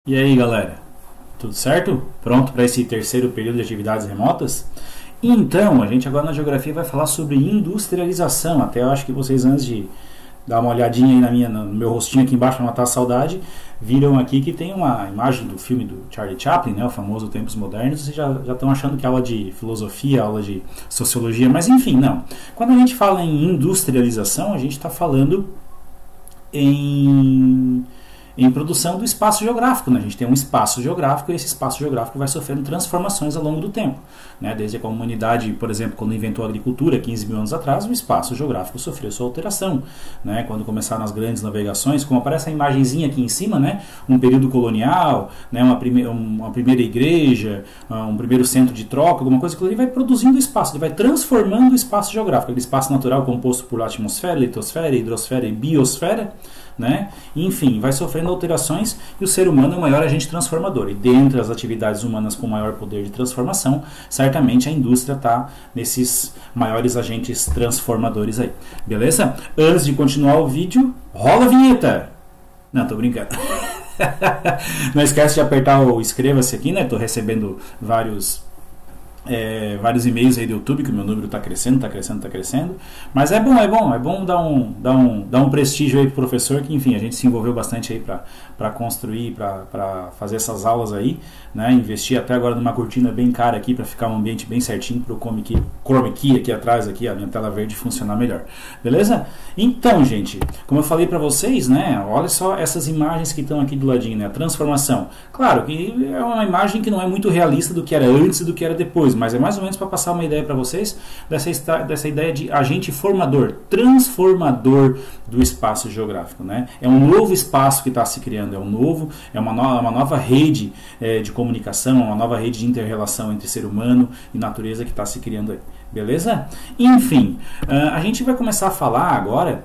E aí, galera, tudo certo? Pronto para esse terceiro período de atividades remotas? Então, a gente agora na geografia vai falar sobre industrialização. Até eu acho que vocês, antes de dar uma olhadinha aí no meu rostinho aqui embaixo para matar a saudade, viram aqui que tem uma imagem do filme do Charlie Chaplin, né, o famoso Tempos Modernos. Vocês já estão achando que é aula de filosofia, aula de sociologia, mas enfim, não. Quando a gente fala em industrialização, a gente está falando em produção do espaço geográfico, né? A gente tem um espaço geográfico e esse espaço geográfico vai sofrendo transformações ao longo do tempo, né? Desde que a humanidade, por exemplo, quando inventou a agricultura 15 mil anos atrás, o espaço geográfico sofreu sua alteração, né? Quando começaram as grandes navegações, como aparece a imagenzinha aqui em cima, né? Um período colonial, né? uma primeira igreja, um primeiro centro de troca, alguma coisa que ele vai produzindo espaço, ele vai transformando o espaço geográfico, aquele espaço natural composto por atmosfera, litosfera, hidrosfera e biosfera, né? Enfim, vai sofrendo alterações e o ser humano é o maior agente transformador. E dentre as atividades humanas com maior poder de transformação, certamente a indústria está nesses maiores agentes transformadores aí. Beleza? Antes de continuar o vídeo, rola a vinheta! Não, tô brincando. Não esquece de apertar o inscreva-se aqui, né? Tô recebendo vários e-mails aí do YouTube, que o meu número está crescendo, mas é bom dar um prestígio aí pro professor, que enfim, a gente se envolveu bastante aí para construir, para fazer essas aulas aí, né, investir até agora numa cortina bem cara aqui, para ficar um ambiente bem certinho, para o Chrome Key aqui atrás, aqui, a minha tela verde funcionar melhor, beleza? Então, gente, como eu falei para vocês, né, olha só essas imagens que estão aqui do ladinho, né, a transformação, claro que é uma imagem que não é muito realista do que era antes e do que era depois, mas é mais ou menos para passar uma ideia para vocês dessa ideia de agente formador, transformador do espaço geográfico, né? É um novo espaço que está se criando, é uma nova rede de comunicação, uma nova rede de inter-relação entre ser humano e natureza que está se criando aí, beleza? Enfim, a gente vai começar a falar agora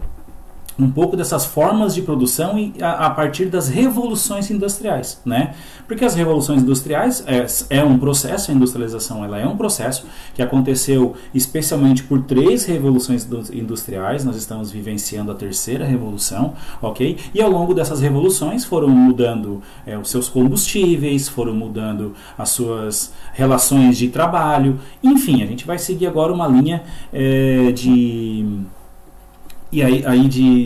um pouco dessas formas de produção e a partir das revoluções industriais, né? Porque as revoluções industriais é um processo, a industrialização ela é um processo que aconteceu especialmente por 3 revoluções industriais. Nós estamos vivenciando a terceira revolução, ok? E ao longo dessas revoluções foram mudando os seus combustíveis, foram mudando as suas relações de trabalho, enfim, a gente vai seguir agora uma linha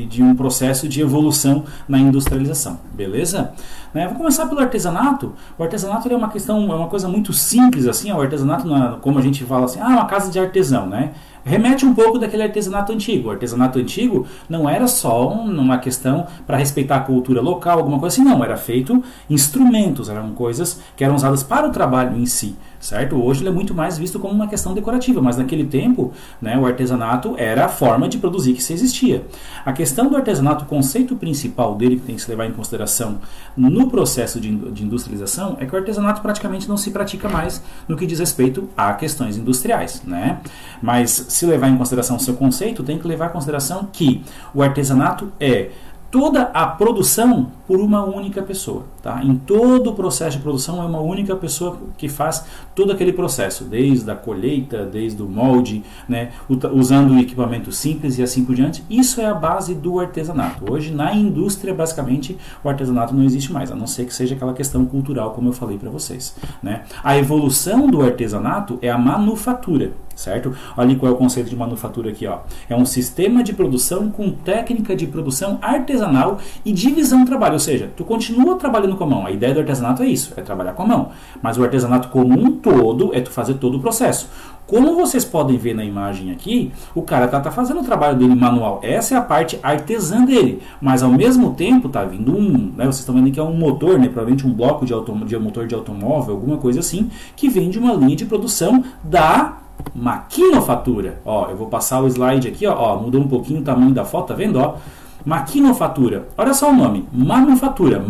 de um processo de evolução na industrialização, beleza? Vou começar pelo artesanato. O artesanato é uma coisa muito simples assim. O artesanato, como a gente fala assim, uma casa de artesão, né? Remete um pouco daquele artesanato antigo. O artesanato antigo não era só uma questão para respeitar a cultura local, alguma coisa assim, não. Era feito instrumentos, eram coisas que eram usadas para o trabalho em si, certo? Hoje ele é muito mais visto como uma questão decorativa, mas naquele tempo, né, o artesanato era a forma de produzir que se existia. A questão do artesanato, o conceito principal dele que tem que se levar em consideração no processo de industrialização é que o artesanato praticamente não se pratica mais no que diz respeito a questões industriais, né? Mas se levar em consideração o seu conceito, tem que levar em consideração que o artesanato é toda a produção por uma única pessoa, tá? Em todo o processo de produção é uma única pessoa que faz todo aquele processo, desde a colheita, desde o molde, né? Usando equipamento simples e assim por diante. Isso é a base do artesanato. Hoje na indústria basicamente o artesanato não existe mais, a não ser que seja aquela questão cultural, como eu falei para vocês, né? A evolução do artesanato é a manufatura, certo? Olha qual é o conceito de manufatura aqui, ó. É um sistema de produção com técnica de produção artesanal e divisão do trabalho, ou seja, tu continua trabalhando com a mão. A ideia do artesanato é isso, é trabalhar com a mão. Mas o artesanato como um todo é tu fazer todo o processo. Como vocês podem ver na imagem aqui, o cara tá fazendo o trabalho dele manual. Essa é a parte artesã dele. Mas ao mesmo tempo tá vindo vocês estão vendo que é um motor, né? Provavelmente um bloco de motor de automóvel, alguma coisa assim, que vem de uma linha de produção da maquinofatura. Ó, eu vou passar o slide aqui, ó, mudou um pouquinho o tamanho da foto, tá vendo, ó? Maquinofatura. Olha só o nome, manufatura,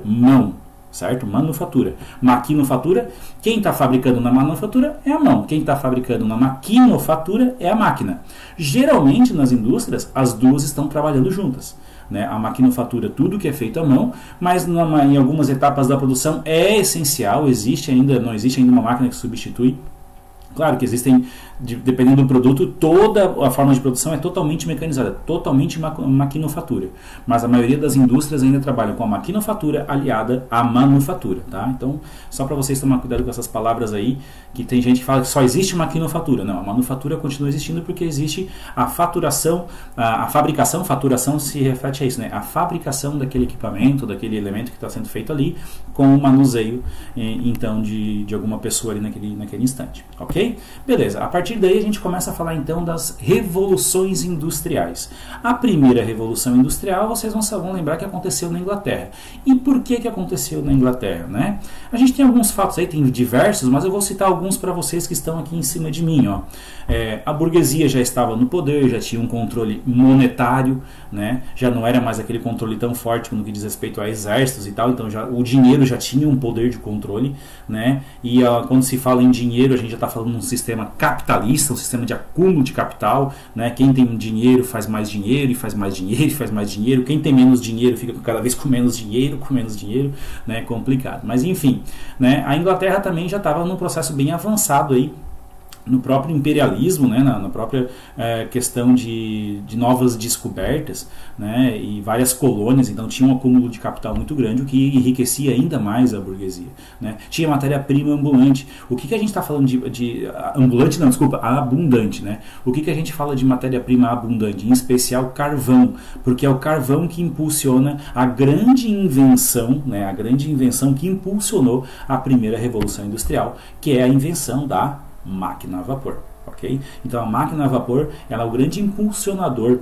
mão, certo? Manufatura. Maquinofatura, quem está fabricando na manufatura é a mão, quem está fabricando na maquinofatura é a máquina. Geralmente nas indústrias as duas estão trabalhando juntas, né? A maquinofatura, tudo que é feito à mão, mas em algumas etapas da produção é essencial, não existe ainda uma máquina que substitui Claro que existem, dependendo do produto, toda a forma de produção é totalmente mecanizada, totalmente maquinofatura. Mas a maioria das indústrias ainda trabalham com a maquinofatura aliada à manufatura, tá? Então, só para vocês tomar cuidado com essas palavras aí, que tem gente que fala que só existe maquinofatura. Não, a manufatura continua existindo porque existe a faturação, a fabricação, faturação se reflete a isso, né? A fabricação daquele equipamento, daquele elemento que está sendo feito ali, com o manuseio, então, de alguma pessoa ali naquele instante, ok? Beleza, a partir daí a gente começa a falar então das revoluções industriais. A primeira revolução industrial, vocês vão lembrar que aconteceu na Inglaterra. E por que aconteceu na Inglaterra, né? A gente tem alguns fatos aí, tem diversos, mas eu vou citar alguns para vocês que estão aqui em cima de mim, ó. A burguesia já estava no poder, já tinha um controle monetário, né? Já não era mais aquele controle tão forte no que diz respeito a exércitos e tal, então o dinheiro já tinha um poder de controle, né? E quando se fala em dinheiro, a gente já está falando um sistema capitalista, um sistema de acúmulo de capital, né? Quem tem dinheiro faz mais dinheiro, e faz mais dinheiro, e faz mais dinheiro. Quem tem menos dinheiro fica cada vez com menos dinheiro, né? Complicado. Mas enfim, né? A Inglaterra também já estava num processo bem avançado aí, no próprio imperialismo, né, na própria questão de novas descobertas, né, e várias colônias, então tinha um acúmulo de capital muito grande, o que enriquecia ainda mais a burguesia, né. Tinha matéria-prima ambulante. O que a gente está falando de ambulante? Não, desculpa, abundante, né. O que a gente fala de matéria-prima abundante? Em especial carvão, porque é o carvão que impulsiona a grande invenção, né, a grande invenção que impulsionou a primeira revolução industrial, que é a invenção da máquina a vapor, ok? Então a máquina a vapor ela é o grande impulsionador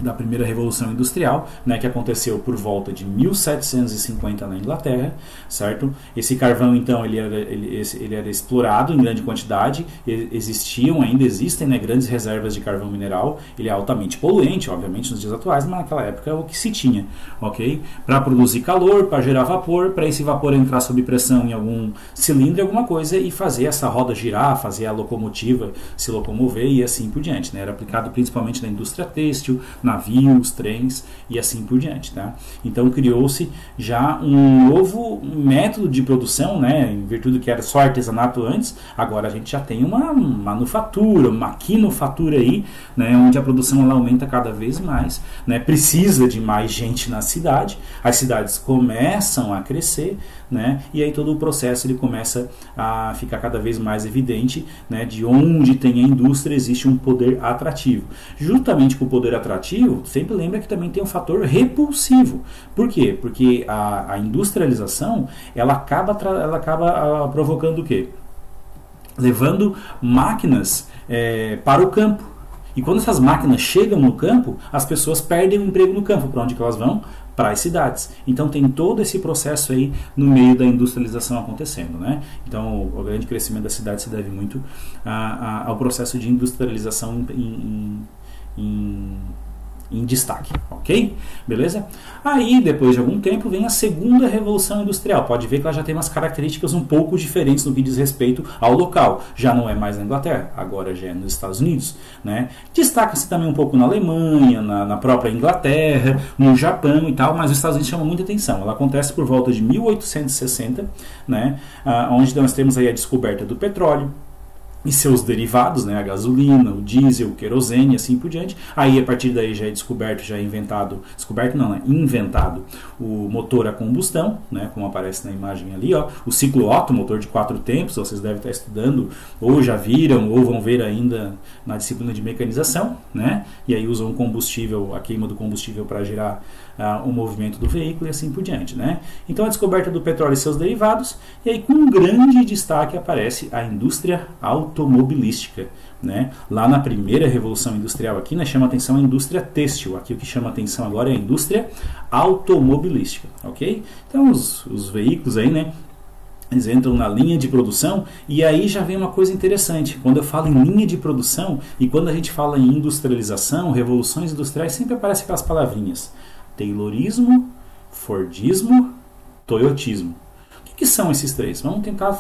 da primeira revolução industrial, né, que aconteceu por volta de 1750 na Inglaterra, certo? Esse carvão então ele era explorado em grande quantidade, ainda existem, né, grandes reservas de carvão mineral. Ele é altamente poluente, obviamente nos dias atuais, mas naquela época é o que se tinha, ok? Para produzir calor, para gerar vapor, para esse vapor entrar sob pressão em algum cilindro, alguma coisa, e fazer essa roda girar, fazer a locomotiva se locomover e assim por diante, né? Era aplicado principalmente na indústria têxtil, navios, trens e assim por diante, tá? Então criou-se já um novo método de produção, né? Em virtude do que era só artesanato antes, agora a gente já tem uma manufatura, uma maquinofatura aí, né? Onde a produção ela aumenta cada vez mais, né? Precisa de mais gente na cidade, as cidades começam a crescer, né? E aí todo o processo ele começa a ficar cada vez mais evidente, né? De onde tem a indústria existe um poder atrativo. Juntamente com o poder atrativo, sempre lembra que também tem um fator repulsivo. Por quê? Porque a industrialização ela acaba provocando o quê? Levando máquinas para o campo. E quando essas máquinas chegam no campo, as pessoas perdem o emprego no campo. Para onde que elas vão? Para as cidades. Então tem todo esse processo aí no meio da industrialização acontecendo, né? Então o grande crescimento da cidade se deve muito ao processo de industrialização em destaque, ok? Beleza? Aí, depois de algum tempo, vem a segunda revolução industrial. Pode ver que ela já tem umas características um pouco diferentes no que diz respeito ao local. Já não é mais na Inglaterra, agora já é nos Estados Unidos, né? Destaca-se também um pouco na Alemanha, na própria Inglaterra, no Japão e tal, mas os Estados Unidos chamam muita atenção. Ela acontece por volta de 1860, né? Onde nós temos aí a descoberta do petróleo e seus derivados, né, a gasolina, o diesel, o querosene e assim por diante. Aí a partir daí já é inventado o motor a combustão, né, como aparece na imagem ali, ó, o ciclo Otto, motor de 4 tempos, vocês devem estar estudando, ou já viram, ou vão ver ainda na disciplina de mecanização, né, e aí usam a queima do combustível para gerar o movimento do veículo e assim por diante, né. Então a descoberta do petróleo e seus derivados, e aí com um grande destaque aparece a indústria automobilística, né? Lá na primeira revolução industrial aqui, né, chama atenção a indústria têxtil. Aqui o que chama atenção agora é a indústria automobilística, ok? Então os veículos aí, né, eles entram na linha de produção e aí já vem uma coisa interessante. Quando eu falo em linha de produção e quando a gente fala em industrialização, revoluções industriais, sempre aparecem aquelas palavrinhas: Taylorismo, Fordismo, Toyotismo. O que são esses três? Vamos tentar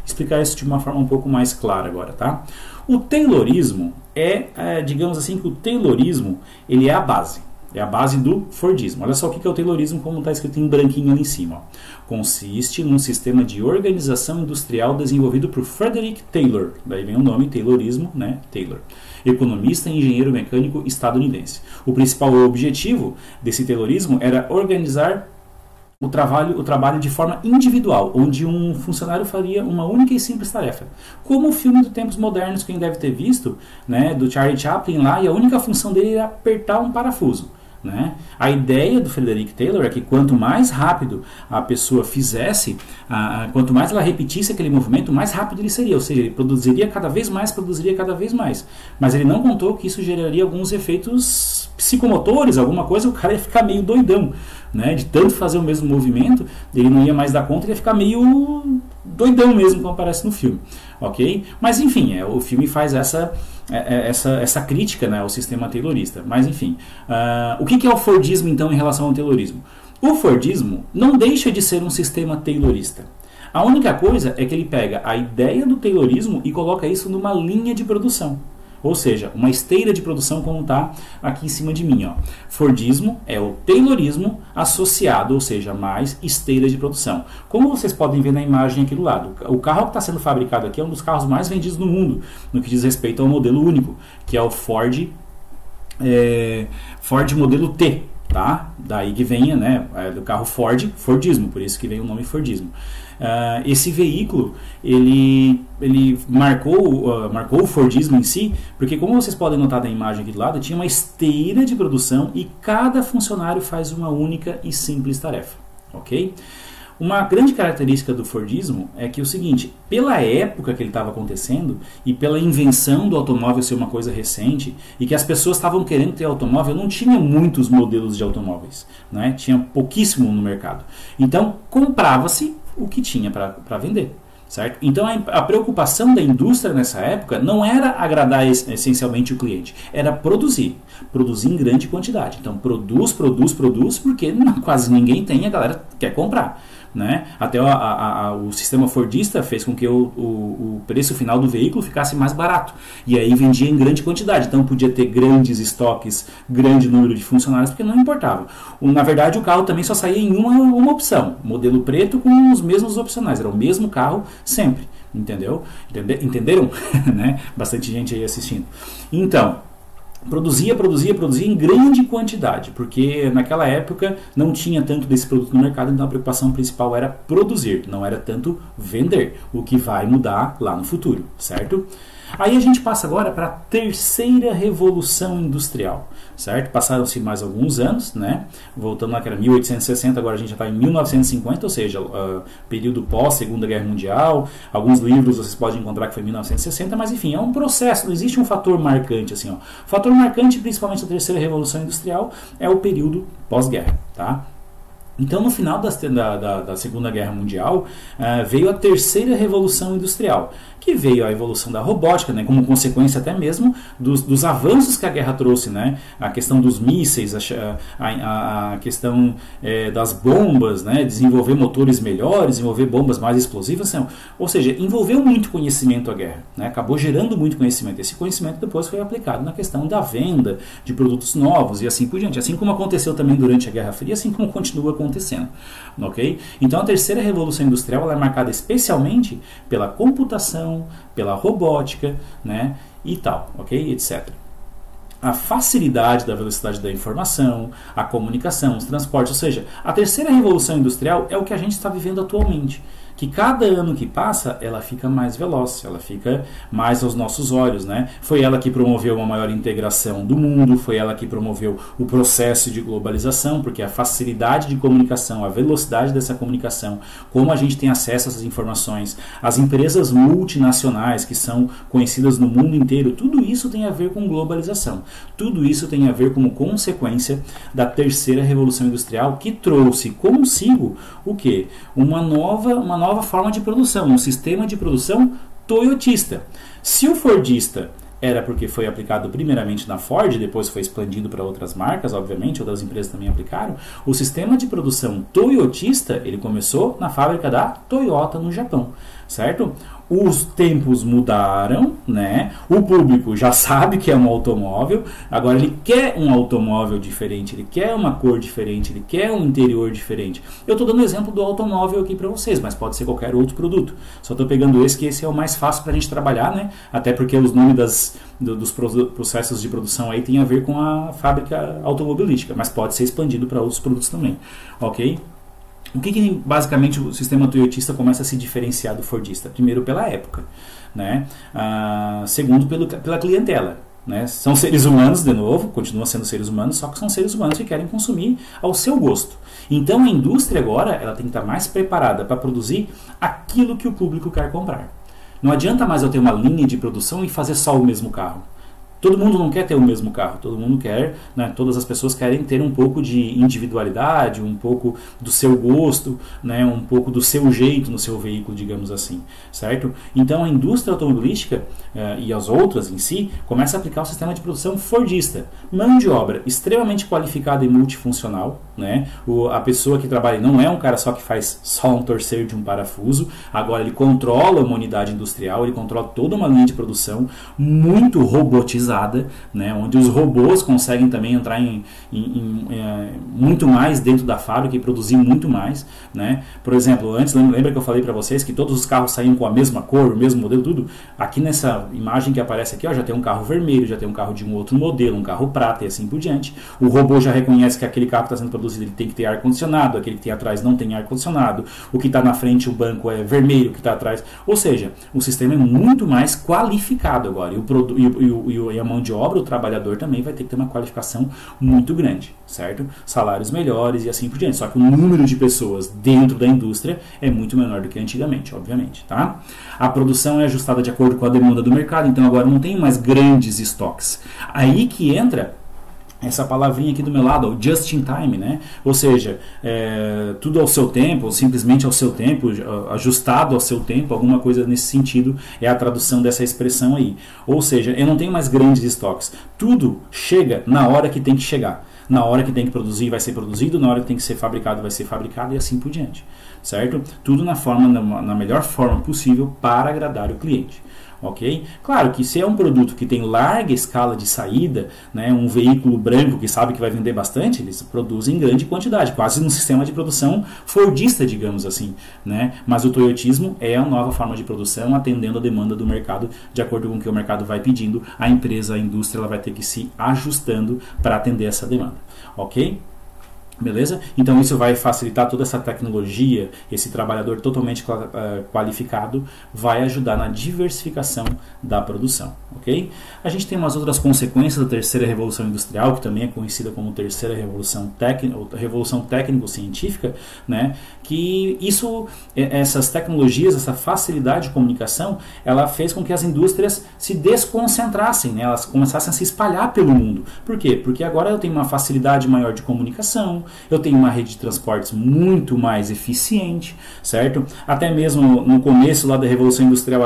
explicar isso de uma forma um pouco mais clara agora, tá? O Taylorismo digamos assim, que o Taylorismo ele é a base, É a base do Fordismo. Olha só o que é o Taylorismo, como está escrito em branquinho ali em cima. Ó. Consiste num sistema de organização industrial desenvolvido por Frederick Taylor. Daí vem o nome, Taylorismo, né? Taylor. Economista e engenheiro mecânico estadunidense. O principal objetivo desse Taylorismo era organizar o trabalho de forma individual, onde um funcionário faria uma única e simples tarefa. Como o filme do Tempos Modernos, quem deve ter visto, né, do Charlie Chaplin lá, e a única função dele era apertar um parafuso. Né? A ideia do Frederick Taylor é que quanto mais rápido a pessoa fizesse, quanto mais ela repetisse aquele movimento, mais rápido ele seria, ou seja, ele produziria cada vez mais. Mas ele não contou que isso geraria alguns efeitos psicomotores, alguma coisa, o cara ia ficar meio doidão, né? De tanto fazer o mesmo movimento, ele não ia mais dar conta, ele ia ficar meio doidão mesmo, como aparece no filme, ok? Mas enfim, o filme faz essa crítica, né, ao sistema taylorista. Mas enfim, o que é o Fordismo então em relação ao Taylorismo? O Fordismo não deixa de ser um sistema taylorista. A única coisa é que ele pega a ideia do Taylorismo e coloca isso numa linha de produção. Ou seja, uma esteira de produção como está aqui em cima de mim. Ó. Fordismo é o Taylorismo associado, ou seja, mais esteira de produção. Como vocês podem ver na imagem aqui do lado, o carro que está sendo fabricado aqui é um dos carros mais vendidos no mundo, no que diz respeito ao modelo único, que é o Ford modelo T. Tá? Daí que vem, né, do carro Ford, Fordismo, por isso que vem o nome Fordismo. Esse veículo ele marcou o Fordismo em si, porque como vocês podem notar da imagem aqui do lado, tinha uma esteira de produção e cada funcionário faz uma única e simples tarefa, ok? Uma grande característica do Fordismo é que o seguinte, pela época que ele estava acontecendo e pela invenção do automóvel ser uma coisa recente e que as pessoas estavam querendo ter automóvel, não tinha muitos modelos de automóveis, né? Tinha pouquíssimo no mercado. Então, comprava-se o que tinha para vender. Certo? Então a preocupação da indústria nessa época não era agradar essencialmente o cliente, era produzir em grande quantidade. Então produz, porque quase ninguém tem, a galera quer comprar. Né? Até o sistema Fordista fez com que o preço final do veículo ficasse mais barato. E aí vendia em grande quantidade. Então podia ter grandes estoques, grande número de funcionários, porque não importava. Na verdade, o carro também só saía em uma opção. Modelo preto com os mesmos opcionais. Era o mesmo carro sempre. Entendeu? Entenderam? Né? Bastante gente aí assistindo. Então, produzia em grande quantidade, porque naquela época não tinha tanto desse produto no mercado, então a preocupação principal era produzir, não era tanto vender, o que vai mudar lá no futuro, certo? Aí a gente passa agora para a terceira revolução industrial, certo? Passaram-se mais alguns anos, né? Voltando lá que era 1860, agora a gente já está em 1950, ou seja, período pós-Segunda Guerra Mundial. Alguns livros vocês podem encontrar que foi 1960, mas enfim, é um processo, não existe um fator marcante assim, ó. O fator marcante, principalmente da terceira revolução industrial, é o período pós-guerra, tá? Então, no final da Segunda Guerra Mundial, veio a terceira revolução industrial, que veio a evolução da robótica, né, como consequência até mesmo dos avanços que a guerra trouxe, né, a questão dos mísseis, a questão das bombas, né, desenvolver motores melhores, desenvolver bombas mais explosivas, assim, ou seja, envolveu muito conhecimento a guerra, né, acabou gerando muito conhecimento. Esse conhecimento depois foi aplicado na questão da venda de produtos novos e assim por diante, assim como aconteceu também durante a Guerra Fria, assim como continua acontecendo, ok? Então a terceira revolução industrial ela é marcada especialmente pela computação, pela robótica, né, e tal, ok? Etc. A facilidade da velocidade da informação, a comunicação, os transportes, ou seja, a terceira revolução industrial é o que a gente está vivendo atualmente. Que cada ano que passa, ela fica mais veloz, ela fica mais aos nossos olhos, né? Foi ela que promoveu uma maior integração do mundo, foi ela que promoveu o processo de globalização, porque a facilidade de comunicação, a velocidade dessa comunicação, como a gente tem acesso a essas informações, as empresas multinacionais que são conhecidas no mundo inteiro, tudo isso tem a ver com globalização. Tudo isso tem a ver como consequência da terceira revolução industrial, que trouxe consigo o quê? Uma nova forma de produção, um sistema de produção toyotista. Se o Fordista era porque foi aplicado primeiramente na Ford, depois foi expandido para outras marcas, obviamente, outras empresas também aplicaram, o sistema de produção toyotista, ele começou na fábrica da Toyota no Japão, certo? os tempos mudaram, né? O público já sabe que é um automóvel, agora ele quer um automóvel diferente, ele quer uma cor diferente, ele quer um interior diferente. Eu estou dando exemplo do automóvel aqui para vocês, mas pode ser qualquer outro produto. Só estou pegando esse, que esse é o mais fácil para a gente trabalhar, né? Até porque os nomes dos processos de produção aí tem a ver com a fábrica automobilística, mas pode ser expandido para outros produtos também, ok? O que basicamente o sistema toyotista começa a se diferenciar do fordista? Primeiro, pela época, né? Segundo, pela clientela, né? São seres humanos, de novo, continuam sendo seres humanos, só que são seres humanos que querem consumir ao seu gosto. Então a indústria agora ela tem que estar mais preparada para produzir aquilo que o público quer comprar. Não adianta mais eu ter uma linha de produção e fazer só o mesmo carro. Todo mundo não quer ter o mesmo carro, todo mundo quer, né, todas as pessoas querem ter um pouco de individualidade, um pouco do seu gosto, né, um pouco do seu jeito no seu veículo, digamos assim, certo? Então a indústria automobilística e as outras em si começa a aplicar o sistema de produção fordista. Mão de obra extremamente qualificada e multifuncional, né? A pessoa que trabalha não é um cara só que faz só um torcer de um parafuso, agora ele controla uma unidade industrial, ele controla toda uma linha de produção muito robotizada, né, onde os robôs conseguem também entrar muito mais dentro da fábrica e produzir muito mais, né? Por exemplo, antes lembra que eu falei para vocês que todos os carros saíam com a mesma cor, o mesmo modelo, tudo? Aqui nessa imagem que aparece aqui, ó, já tem um carro vermelho, já tem um carro de um outro modelo, um carro prata e assim por diante. O robô já reconhece que aquele carro que está sendo produzido ele tem que ter ar-condicionado, aquele que tem atrás não tem ar-condicionado, o que está na frente, o banco é vermelho, o que está atrás... Ou seja, o sistema é muito mais qualificado agora e a mão de obra, o trabalhador também vai ter que ter uma qualificação muito grande, certo? Salários melhores e assim por diante. Só que o número de pessoas dentro da indústria é muito menor do que antigamente, obviamente, tá? A produção é ajustada de acordo com a demanda do mercado, então agora não tem mais grandes estoques. Aí que entra essa palavrinha aqui do meu lado, o just in time, né? Ou seja, tudo ao seu tempo, ou simplesmente ao seu tempo, ajustado ao seu tempo, alguma coisa nesse sentido é a tradução dessa expressão aí. Ou seja, eu não tenho mais grandes estoques. Tudo chega na hora que tem que chegar. Na hora que tem que produzir vai ser produzido, na hora que tem que ser fabricado vai ser fabricado e assim por diante, certo? Tudo na melhor forma possível para agradar o cliente. Ok? Claro que se é um produto que tem larga escala de saída, né, um veículo branco que sabe que vai vender bastante, eles produzem em grande quantidade, quase num sistema de produção fordista, digamos assim, né? Mas o toyotismo é a nova forma de produção atendendo a demanda do mercado, de acordo com o que o mercado vai pedindo, a empresa, a indústria, ela vai ter que se ajustando para atender essa demanda, ok? Beleza? Então isso vai facilitar toda essa tecnologia, esse trabalhador totalmente qualificado vai ajudar na diversificação da produção, ok? A gente tem umas outras consequências da terceira revolução industrial, que também é conhecida como terceira revolução técnico-científica, né? Que essas tecnologias, essa facilidade de comunicação, ela fez com que as indústrias se desconcentrassem, né? Elas começassem a se espalhar pelo mundo. Por quê? Porque agora eu tenho uma facilidade maior de comunicação, eu tenho uma rede de transportes muito mais eficiente, certo? Até mesmo no começo lá da Revolução Industrial,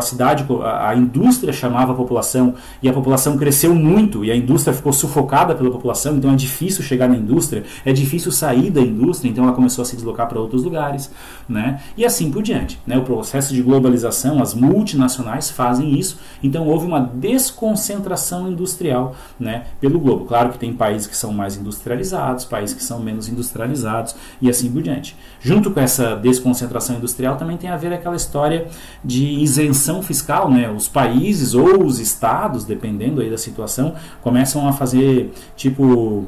a indústria chamava a população e a população cresceu muito e a indústria ficou sufocada pela população, então é difícil chegar na indústria, é difícil sair da indústria, então ela começou a se deslocar para outros lugares, né? E assim por diante, né? O processo de globalização, as multinacionais fazem isso, então houve uma desconcentração industrial, né, pelo globo. Claro que tem países que são mais industrializados, países que são menos industrializados e assim por diante. Junto com essa desconcentração industrial também tem a ver aquela história de isenção fiscal, né? Os países ou os estados, dependendo aí da situação, começam a fazer tipo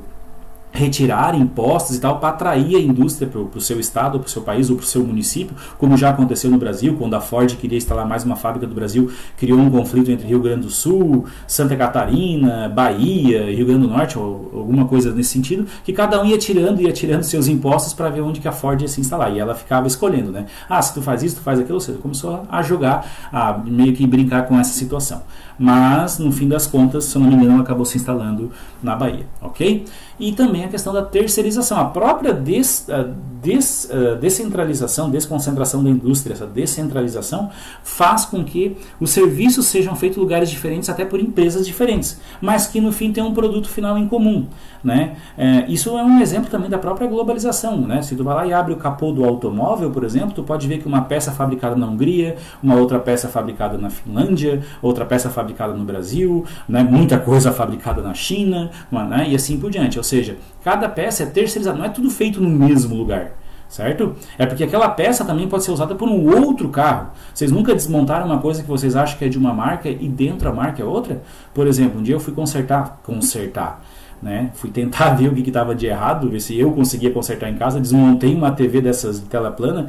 retirar impostos e tal para atrair a indústria para o seu estado, para o seu país ou para o seu município, como já aconteceu no Brasil, quando a Ford queria instalar mais uma fábrica do Brasil, criou um conflito entre Rio Grande do Sul, Santa Catarina, Bahia, Rio Grande do Norte, ou alguma coisa nesse sentido, que cada um ia tirando seus impostos para ver onde que a Ford ia se instalar, e ela ficava escolhendo, né? Ah, se tu faz isso, tu faz aquilo, ou seja, começou a jogar, a meio que brincar com essa situação. Mas, no fim das contas, se eu não me engano, ela acabou se instalando na Bahia, ok? E também também a questão da terceirização. A própria descentralização, desconcentração da indústria, essa descentralização faz com que os serviços sejam feitos em lugares diferentes, até por empresas diferentes, mas que no fim tem um produto final em comum, né? Isso é um exemplo também da própria globalização, né? Se tu vai lá e abre o capô do automóvel, por exemplo, tu pode ver que uma peça fabricada na Hungria, uma outra peça fabricada na Finlândia, outra peça fabricada no Brasil, né? Muita coisa fabricada na China, né? E assim por diante. Ou seja, cada peça é terceirizada, não é tudo feito no mesmo lugar. Certo? É porque aquela peça também pode ser usada por um outro carro. Vocês nunca desmontaram uma coisa que vocês acham que é de uma marca e dentro a marca é outra? Por exemplo, um dia eu fui consertar, né? Fui tentar ver o que estava de errado, ver se eu conseguia consertar em casa. Desmontei uma TV dessas de tela plana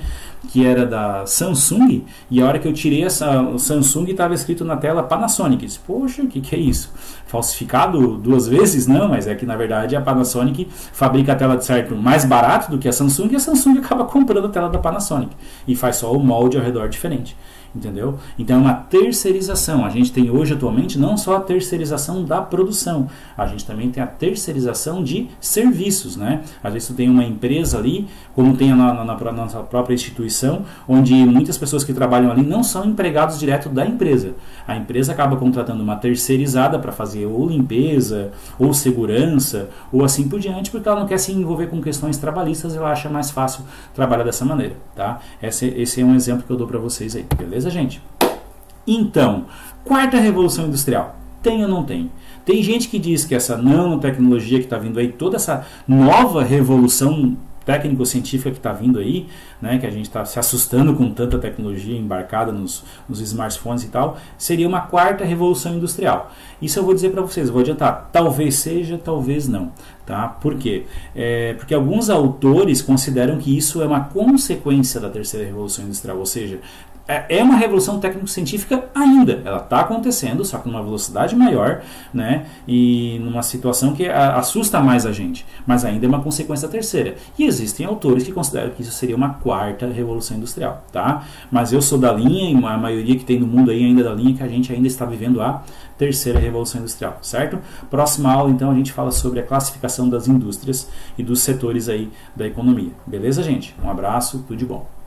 que era da Samsung, e a hora que eu tirei o Samsung estava escrito na tela Panasonic. Eu disse, poxa, o que é isso? Falsificado 2 vezes? Não, mas é que na verdade a Panasonic fabrica a tela de certo mais barato do que a Samsung, e a Samsung acaba comprando a tela da Panasonic e faz só o molde ao redor diferente. Entendeu? Então é uma terceirização. A gente tem hoje atualmente não só a terceirização da produção, a gente também tem a terceirização de serviços, né? Às vezes tu tem uma empresa ali, como tem na nossa própria instituição, onde muitas pessoas que trabalham ali não são empregados direto da empresa. A empresa acaba contratando uma terceirizada para fazer ou limpeza, ou segurança, ou assim por diante, porque ela não quer se envolver com questões trabalhistas, ela acha mais fácil trabalhar dessa maneira, tá? Esse é um exemplo que eu dou para vocês aí, beleza, gente? Então, quarta revolução industrial, tem ou não tem? Tem gente que diz que essa nanotecnologia que está vindo aí, toda essa nova revolução técnico-científica que está vindo aí, né, que a gente está se assustando com tanta tecnologia embarcada nos smartphones e tal, seria uma quarta revolução industrial. Isso eu vou dizer para vocês, vou adiantar, talvez seja, talvez não. Tá? Por quê? Porque alguns autores consideram que isso é uma consequência da terceira revolução industrial, ou seja, é uma revolução técnico-científica ainda, ela está acontecendo, só que numa velocidade maior, né? E numa situação que assusta mais a gente, mas ainda é uma consequência da terceira. E existem autores que consideram que isso seria uma quarta revolução industrial, tá? Mas eu sou da linha, e a maioria que tem no mundo aí ainda é da linha, que a gente ainda está vivendo a terceira revolução industrial, certo? Próxima aula, então, a gente fala sobre a classificação das indústrias e dos setores aí da economia. Beleza, gente? Um abraço, tudo de bom.